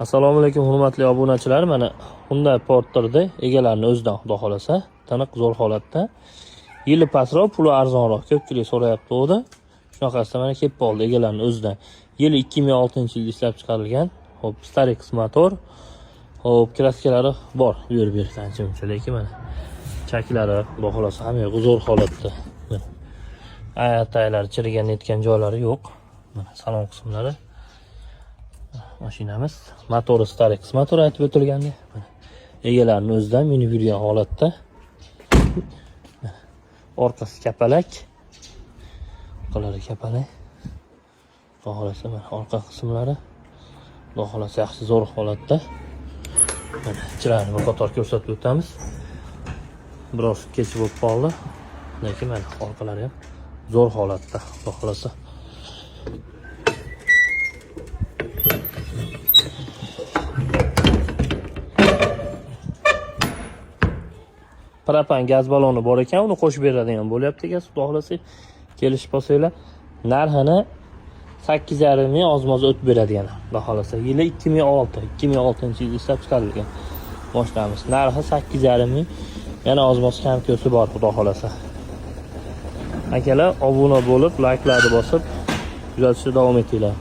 Assalomu alaykum hurmatli obunachilar. Mana Hyundai Porter'da egalarining o'zidan xudo xolasa, tiniq zo'r holatda. Yili pastroq, puli arzonroq. Ko'pchilik so'rayapti o'da. Shunaqasi mana kelib qoldi egalarining o'zidan. Yili 2006-yilda ishlab chiqarilgan. Hop, Starex motor. Hop, kraskalari bor. Bu yer qancha lekin mana chaklari xudo xolasa hamma zo'r holatda. Aytaylari chirigan netgan joylari yo'q. Mana salon qismlari. Mashinamiz motori Starex motor aytib o'tilganda. Egalarining o'zidan minib yurgan holatda. Orqasi kapalak. Orqalari kapalak. Xudo xolasa mana orqa qismlari xudo xolasa yaxshi zo'r holatda. Mana chiroyli bir qator ko'rsatib o'tamiz. Biroz kechib bo'lib qoldi. Lekin mana orqalari ham zo'r holatda xudo xolasa. Propan gaz baloni bor ekan, uni qo'shib beradigan bo'lyapti ekan, xudo xolasa kelishib qolsanglar. Narxini 8,5 ming ozmoz o'tib beradigan, xudo xolasa. Yili 2006-yilda ishlab chiqarilgan boshlanamiz. Narxi 8,5 ming. Yana ozmoz kam ko'si bor, xudo xolasa. Akalar obuna bo'lib, like'larni bosib, kuzatishda davom etinglar.